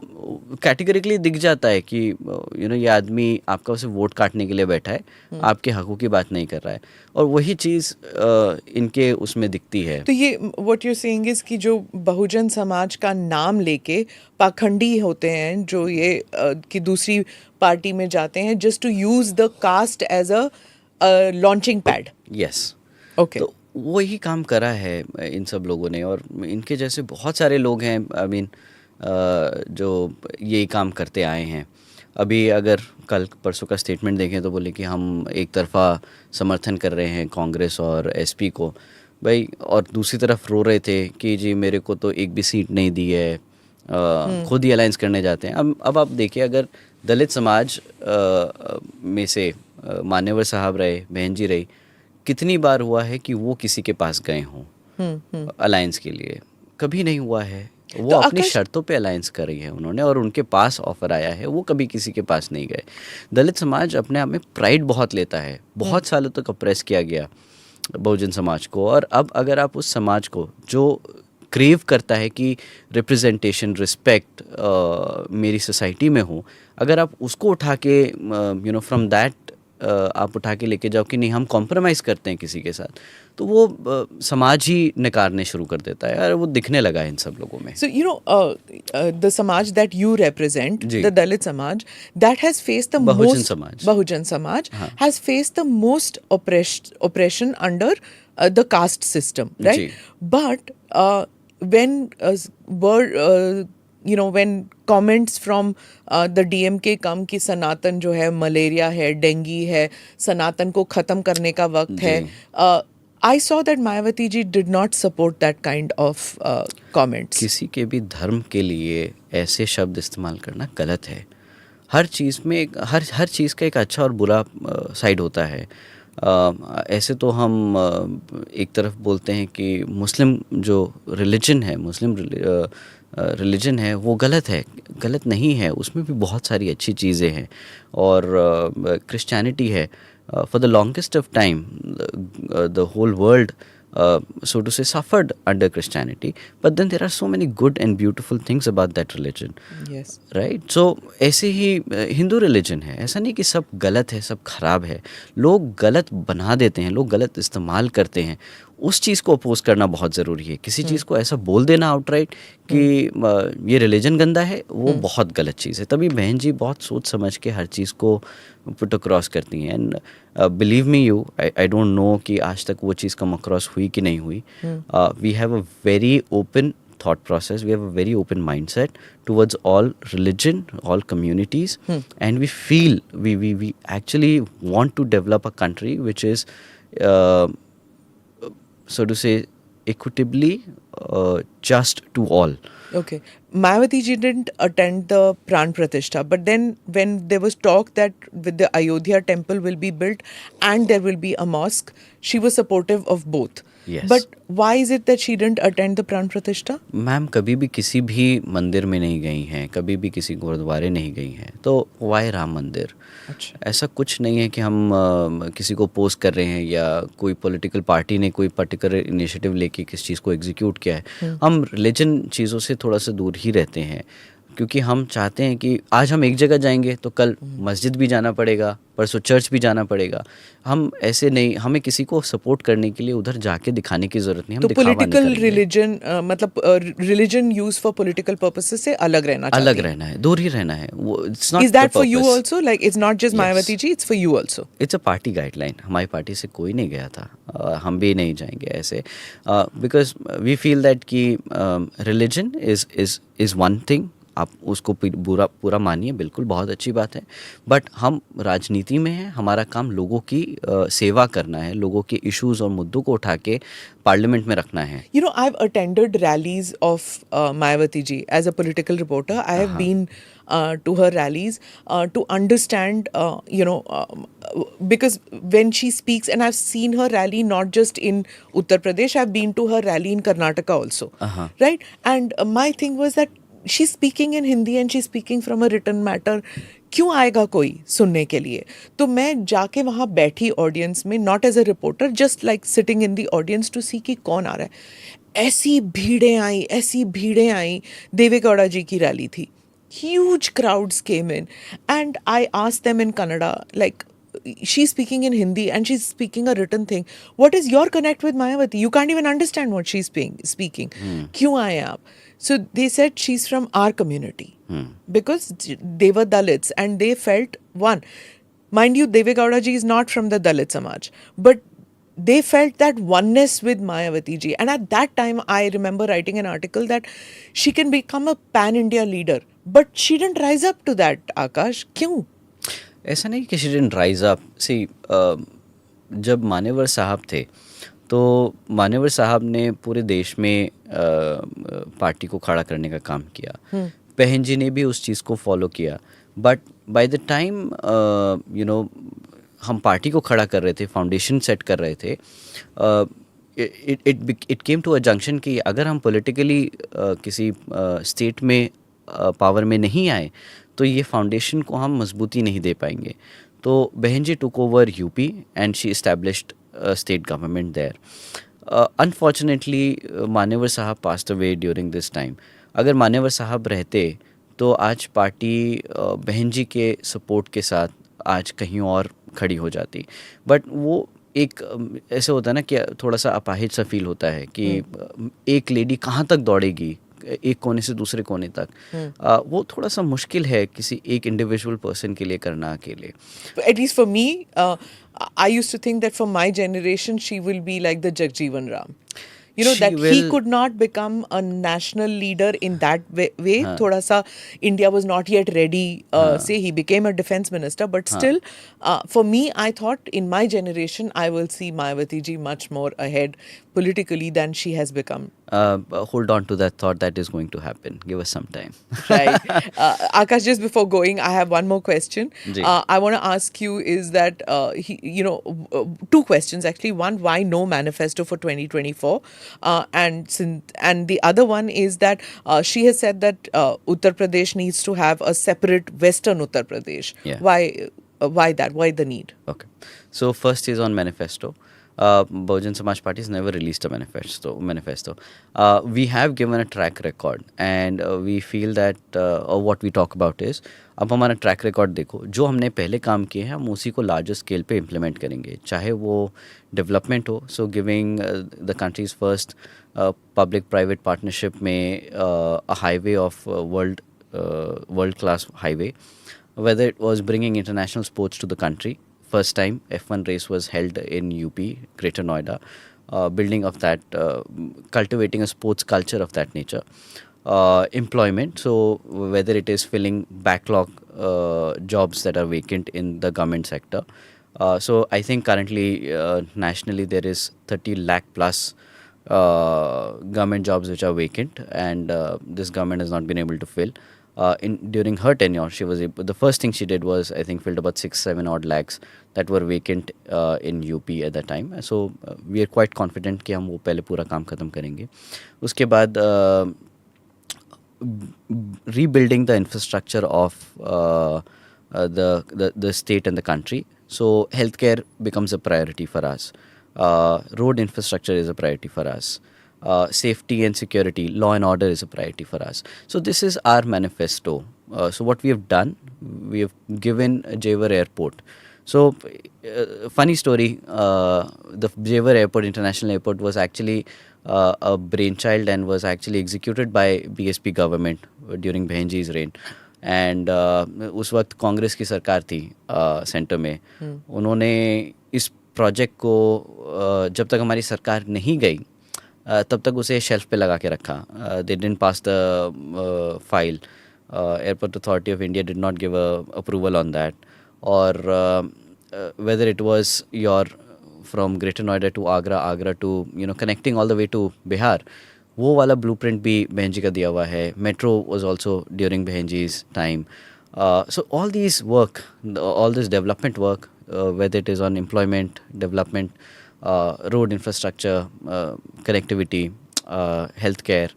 कैटेगरिकली दिख जाता है कि ये आदमी आपका उसे वोट काटने के लिए बैठा है, आपके हकों की बात नहीं कर रहा है. और वही चीज़ इनके उसमें दिखती है. तो ये व्हाट यू सेइंग इज कि जो बहुजन समाज का नाम लेके पाखंडी होते हैं, जो ये कि दूसरी पार्टी में जाते हैं just to use the caste as a launching pad. Yes, okay. तो वही काम करा है इन सब लोगों ने, और इनके जैसे बहुत सारे लोग हैं, आई मीन जो यही काम करते आए हैं. अभी अगर कल परसों का स्टेटमेंट देखें तो बोले कि हम एक तरफा समर्थन कर रहे हैं कांग्रेस और एसपी को, भाई, और दूसरी तरफ रो रहे थे कि जी मेरे को तो एक भी सीट नहीं दी है, खुद ही अलायंस करने जाते हैं. अब आप देखिए, अगर दलित समाज में से मान्यवर साहब रहे, बहन जी रही, कितनी बार हुआ है कि वो किसी के पास गए हों अलायंस के लिए? कभी नहीं हुआ है. वो तो अपनी शर्तों पे अलायंस करी है उन्होंने, और उनके पास ऑफर आया है, वो कभी किसी के पास नहीं गए. दलित समाज अपने आप में प्राइड बहुत लेता है. बहुत सालों तक अप्रेस किया गया बहुजन समाज को, और अब अगर आप उस समाज को जो क्रेव करता है कि रिप्रेजेंटेशन, रिस्पेक्ट मेरी सोसाइटी में हो, अगर आप उसको उठा के फ्रॉम दैट आप उठा के लेके जाओ कि नहीं हम कॉम्प्रोमाइज़ करते हैं किसी के साथ, तो वो समाज ही नकारने शुरू कर देता है. और वो दिखने लगा है इन सब लोगों में. So, the Samaj that you represent, ji. the Dalit Samaj, that has faced the Bahujan most... समाज. Bahujan Samaj has faced the most oppression under the caste system, right? Ji. But when when comments from the DMK come कि सनातन जो है malaria है, dinghy है, सनातन को ख़त्म करने का वक्त है, I saw that Mayawati ji did not support that kind of comments. किसी के भी धर्म के लिए ऐसे शब्द इस्तेमाल करना गलत है. हर चीज़ में हर चीज़ का एक अच्छा और बुरा साइड होता है. ऐसे तो हम एक तरफ बोलते हैं कि मुस्लिम जो रिलीजन है, मुस्लिम रिलीजन है, वो गलत है. गलत नहीं है, उसमें भी बहुत सारी अच्छी चीज़ें हैं. और क्रिश्चियनिटी है, for the longest of time the whole world so to say suffered under Christianity, but then there are so many good and beautiful things about that religion. Yes, right? So ऐसे ही Hindu religion है, ऐसा नहीं कि सब गलत है, सब खराब है. लोग गलत बना देते हैं, लोग गलत इस्तेमाल करते हैं. उस चीज़ को अपोज करना बहुत ज़रूरी है. किसी चीज़ को ऐसा बोल देना आउटराइट कि ये रिलीजन गंदा है, वो बहुत गलत चीज़ है. तभी बहन जी बहुत सोच समझ के हर चीज़ को पुट अक्रॉस करती हैं. And believe me you, I don't know कि आज तक वो चीज़ कम अक्रॉस हुई कि नहीं हुई. We have a very open thought process, we have a very open mindset towards all religion, all communities, and we feel we actually want to develop a country which is so to say equitably just to all. Okay. Mayawati ji didn't attend the Pran Pratishtha, but then when there was talk that with the Ayodhya temple will be built and there will be a mosque, she was supportive of both. Yes. But why is it that she didn't attend the Pran Pratishtha? Ma'am कभी भी किसी भी मंदिर में नहीं गई हैं, कभी भी किसी गुरुद्वारे नहीं गई हैं, तो वाई राम मंदिर? अच्छा. ऐसा कुछ नहीं है कि हम किसी को पोज कर रहे हैं या कोई पॉलिटिकल पार्टी ने कोई पर्टिकुलर इनिशिएटिव लेके किस चीज़ को एग्जीक्यूट किया है. हम रिलीजन चीज़ों से थोड़ा सा दूर ही रहते हैं, क्योंकि हम चाहते हैं कि आज हम एक जगह जाएंगे तो कल मस्जिद भी जाना पड़ेगा, परसों चर्च भी जाना पड़ेगा. हम ऐसे नहीं, हमें किसी को सपोर्ट करने के लिए उधर जाके दिखाने की ज़रूरत नहीं. हम तो दिखावा नहीं पॉलिटिकल करेंगे. रिलीजन मतलब religion use for political purposes से अलग रहना अलग चाहती रहना है, दूर ही रहना है. वो it's not Is that for you also? Like it's not just Yes. Mayawati ji, it's for you also. It's a party guideline. हमारी पार्टी से कोई नहीं गया था, हम भी नहीं जाएंगे ऐसे, बिकॉज वी फील दैट कि रिलीजन इज़ वन थिंग. आप उसको पूरा मानिए, बिल्कुल बहुत अच्छी बात है, बट हम राजनीति में हैं. हमारा काम लोगों की सेवा करना है, लोगों के इश्यूज और मुद्दों को उठा के पार्लियामेंट में रखना है. You know, I've attended rallies of Mayawati ji as a political reporter. I have been to her rallies to understand, because when she speaks, and I've seen her rally not just in Uttar Pradesh, I've been to her rally in Karnataka also, right? And my thing was that she's speaking in Hindi and she's speaking from a written matter. क्यों आएगा कोई सुनने के लिए? तो मैं जाके वहाँ बैठी ऑडियंस में, not as a reporter, just like sitting in the audience to see कि कौन आ रहा है. ऐसी भीड़ें आई. देवेगौड़ा जी की रैली थी. Huge crowds came in, and I asked them in Kannada, like, she's speaking in Hindi and she's speaking a written thing. What is your connect with Mayawati? You can't even understand what she's speaking. क्यों आए आप? So they said she's from our community because they were Dalits and they felt one. Mind you, Deve Gowda ji is not from the Dalit Samaj, but they felt that oneness with Mayawati ji. And at that time, I remember writing an article that she can become a pan-India leader. But she didn't rise up to that, Akash. क्यों? ऐसा नहीं कि she didn't rise up. See, जब मानेवर साहब थे, तो मानेवर साहब ने पूरे देश में पार्टी को खड़ा करने का काम किया. बहन जी ने भी उस चीज़ को फॉलो किया. बट बाय द टाइम हम पार्टी को खड़ा कर रहे थे, फाउंडेशन सेट कर रहे थे, it came to a junction कि अगर हम पॉलिटिकली किसी स्टेट में पावर में नहीं आए तो ये फाउंडेशन को हम मजबूती नहीं दे पाएंगे. तो बहन जी took over UP and she established state government there. Unfortunately, मानेवर साहब passed away during this time. अगर मानेवर साहब रहते तो आज पार्टी बहन जी के सपोर्ट के साथ आज कहीं और खड़ी हो जाती. बट वो एक ऐसे होता है ना कि थोड़ा सा अपाहिज सा फील होता है कि एक लेडी कहाँ तक दौड़ेगी एक कोने से दूसरे कोने तक. वो थोड़ा सा मुश्किल है किसी एक इंडिविजुअल पर्सन के लिए करना अकेले. At least for me, I used to think that for my generation, she will be like the Jagjeevan Ram. You know, She that he will- could not become a national leader in that way. Thoda sa, India was not yet ready. Say he became a defense minister, but still, for me, I thought in my generation, I will see Mayawati ji much more ahead politically than she has become. Hold on to that thought. That is going to happen. Give us some time. Right. Akash, just before going, I have one more question. Ji. I want to ask you is that, two questions actually. One, why no manifesto for 2024? And the other one is that she has said that Uttar Pradesh needs to have a separate Western Uttar Pradesh. Yeah. Why that? Why the need? Okay. So first is on manifesto. Bahujan Samaj Party has never released a manifesto. We have given a track record and we feel that what we talk about is, अब हमारा track record देखो, जो हमने पहले काम किए हैं हम उसी को लार्जर स्केल पे इम्प्लीमेंट करेंगे, चाहे वो डेवलपमेंट हो. So giving the countries first public private partnership में a highway of world class highway, whether it was bringing international sports to the country. First time F1 race was held in UP, Greater Noida, building of that, cultivating a sports culture of that nature. Employment, so whether it is filling backlog jobs that are vacant in the government sector. So I think currently nationally there is 30 lakh plus government jobs which are vacant and this government has not been able to fill. during her tenure, she was able, the first thing she did was, I think, filled about 6-7 odd lakhs that were vacant in UP at that time. So we are quite confident कि हम वो पहले पूरा काम खत्म करेंगे. उसके बाद rebuilding the infrastructure of the state and the country. So healthcare becomes a priority for us. Road infrastructure is a priority for us. Safety and security, law and order is a priority for us. So this is our manifesto. So what we have done, we have given Jewar Airport. So funny story, the Jewar Airport, International Airport, was actually a brainchild and was actually executed by BSP government during Behenji's reign. And उस वक्त कांग्रेस की सरकार थी centre में. उन्होंने इस project को जब तक हमारी सरकार नहीं गई तब तक उसे शेल्फ पे लगा के रखा. They didn't pass the file. Airport authority of India did not give approval on that. और whether it was your from Greater Noida to Agra to connecting all the way to Bihar, वो वाला ब्लूप्रिंट भी बहनजी का दिया हुआ है. मेट्रो वाज आल्सो ड्यूरिंग बहनजी's time. So all these work, all this development work, whether it is on employment, development, road infrastructure, connectivity, healthcare,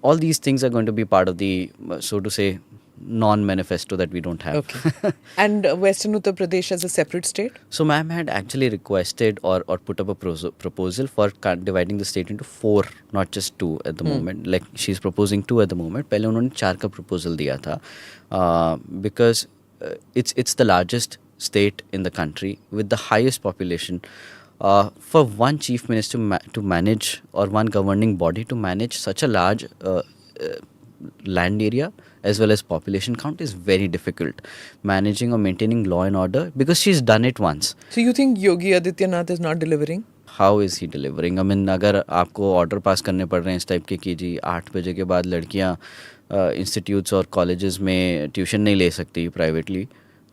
all these things are going to be part of the, so to say, non-manifesto that we don't have. Okay. And Western Uttar Pradesh as a separate state? So ma'am had actually requested or put up a proposal for dividing the state into 4, not just 2 at the moment. Like she's proposing 2 at the moment. पहले उन्होंने 4 का proposal दिया था, because it's the largest state in the country with the highest population. For one chief minister to manage, or one governing body to manage such a large land area as well as population count is very difficult. Managing or maintaining law and order, because she's done it once. So you think Yogi Adityanath is not delivering? How is he delivering? I mean, अगर आपको order pass करने पड़ रहे हैं इस type के कि जी 8 बजे के बाद लड़कियां इंस्टीट्यूट्स और कॉलेजेस में ट्यूशन नहीं ले सकती प्राइवेटली,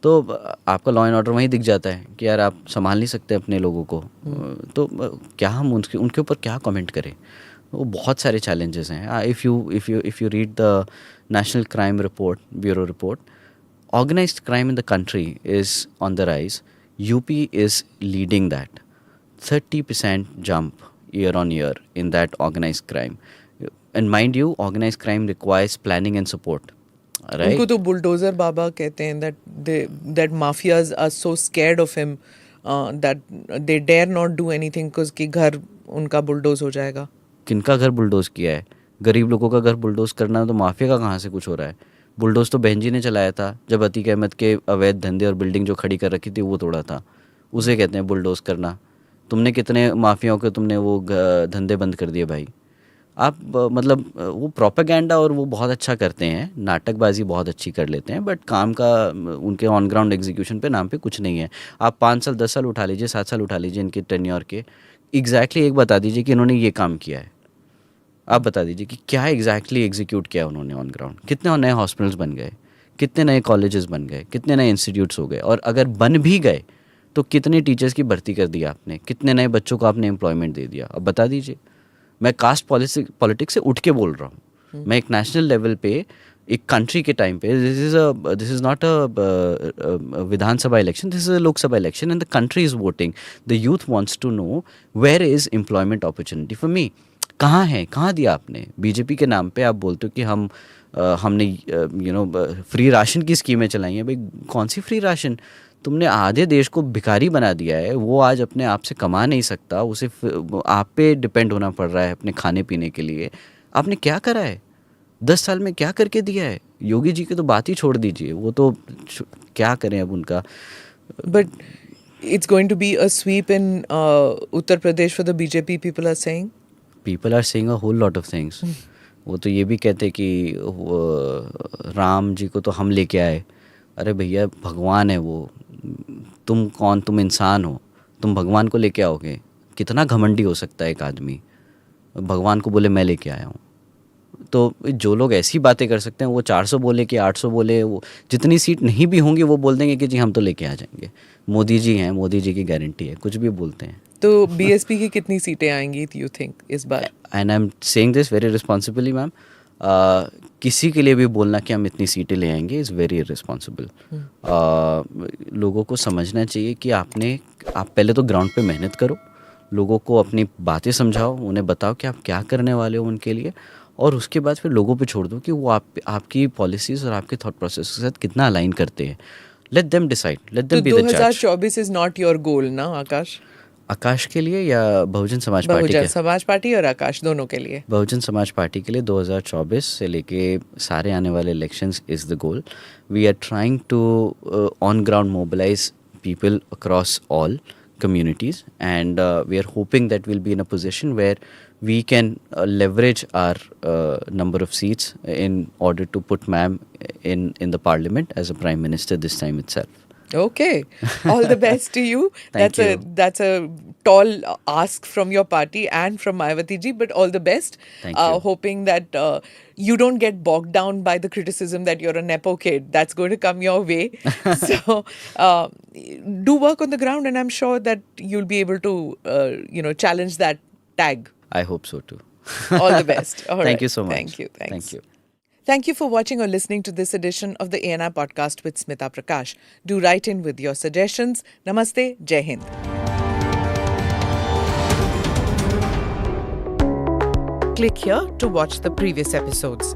तो आपका लॉ एंड ऑर्डर वहीं दिख जाता है कि यार आप संभाल नहीं सकते अपने लोगों को. तो क्या हम उनके ऊपर क्या कमेंट करें? वो बहुत सारे चैलेंजेस हैं. If you read the national crime report, bureau report, organised crime in the country is on the rise. UP is leading that. 30% jump year on year in that organized crime. And mind you, organized crime requires planning and support. Right? उनको तो bulldozer बाबा कहते हैं. that mafias are so scared of him that they dare not do anything because कि घर उनका bulldoze हो जाएगा. किनका घर बुलडोज किया है? गरीब लोगों का घर बुलडोज करना, तो माफिया का कहाँ से कुछ हो रहा है? बुलडोज तो बहनजी ने चलाया था जब अतीक अहमद के अवैध धंधे और बिल्डिंग जो खड़ी कर रखी थी वो तोड़ा था. उसे कहते हैं बुलडोज करना. तुमने कितने माफियाओं के तुमने वो धंधे बंद कर दिए भाई. आप मतलब वो प्रोपेगेंडा और वो बहुत अच्छा करते हैं, नाटकबाजी बहुत अच्छी कर लेते हैं, बट काम का उनके ऑन ग्राउंड एग्जीक्यूशन पे नाम पे कुछ नहीं है. आप 5 साल 10 साल उठा लीजिए, 7 साल उठा लीजिए इनके टेन्योर के, एग्जैक्टली एक बता दीजिए कि इन्होंने ये काम किया है. आप बता दीजिए कि क्या एग्जैक्टली एग्जीक्यूट किया उन्होंने ऑन ग्राउंड. कितने नए हॉस्पिटल्स बन गए, कितने नए कॉलेजेस बन गए, कितने नए इंस्टीट्यूट्स हो गए, और अगर बन भी गए तो कितने टीचर्स की भर्ती कर दिया आपने, कितने नए बच्चों को आपने एम्प्लॉयमेंट दे दिया. अब बता दीजिए. मैं कास्ट पॉलिटिक्स से उठ के बोल रहा हूँ. मैं एक नेशनल लेवल पे एक कंट्री के टाइम पे, this is not a Vidhan Sabha election, this is a Lok Sabha election and the country is voting. The youth wants to know where is employment opportunity for me. कहाँ है, कहाँ दिया आपने? बीजेपी के नाम पे आप बोलते हो कि हमने फ्री राशन की स्कीमें चलाई हैं. भाई कौन सी फ्री राशन? तुमने आधे देश को भिखारी बना दिया है. वो आज अपने आप से कमा नहीं सकता, उसे आप पे डिपेंड होना पड़ रहा है अपने खाने पीने के लिए. आपने क्या करा है? 10 साल में क्या करके दिया है? योगी जी की तो बात ही छोड़ दीजिए, वो तो क्या करें अब उनका. But it's going to be a sweep in Uttar Pradesh for the BJP, people are saying a whole lot of things. वो तो ये भी कहते कि राम जी को तो हम लेके आए. अरे भैया, भगवान है वो. तुम कौन? तुम इंसान हो, तुम भगवान को लेके आओगे? कितना घमंडी हो सकता है एक आदमी, भगवान को बोले मैं लेके आया हूँ. तो जो लोग ऐसी बातें कर सकते हैं, वो 400 बोले कि 800 बोले, वो जितनी सीट नहीं भी होंगी वो बोल देंगे कि जी हम तो लेके आ जाएंगे, मोदी जी हैं, मोदी जी की गारंटी है, कुछ भी बोलते हैं. तो बीएसपी की कितनी सीटें आएंगी यू थिंक इस बार? And I am saying this very responsibly ma'am. किसी के लिए भी बोलना कि हम इतनी सीटें ले आएंगे इज़ वेरी इररिस्पॉन्सिबल। लोगों को समझना चाहिए कि आप पहले तो ग्राउंड पे मेहनत करो, लोगों को अपनी बातें समझाओ, उन्हें बताओ कि आप क्या करने वाले हो उनके लिए, और उसके बाद फिर लोगों पे छोड़ दो कि वो आपकी पॉलिसीज़ और आपके थॉट प्रोसेस के साथ कितना अलाइन करते हैं। लेट देम डिसाइड, लेट तो देम बी द जज। 2024 इज नॉट योर गोल ना आकाश? आकाश के लिए या बहुजन समाज पार्टी बहुजन के? समाज पार्टी और आकाश दोनों के लिए। बहुजन समाज पार्टी के लिए 2024 से लेके सारे आने वाले elections is the goal. We are trying to on ground mobilise people across all communities, and we are hoping that we'll be in a position where we can leverage our number of seats in order to put ma'am in the parliament as a prime minister this time itself. Okay, all the best to you. Thank you. That's a tall ask from your party and from Mayawati ji, but all the best. Thank you. Hoping that you don't get bogged down by the criticism that you're a nepo kid. That's going to come your way. So do work on the ground, and I'm sure that you'll be able to, challenge that tag. I hope so too. All the best. All Thank right. you so much. Thank you. Thanks. Thank you. Thank you for watching or listening to this edition of the ANR podcast with Smita Prakash. Do write in with your suggestions. Namaste. Jai Hind. Click here to watch the previous episodes.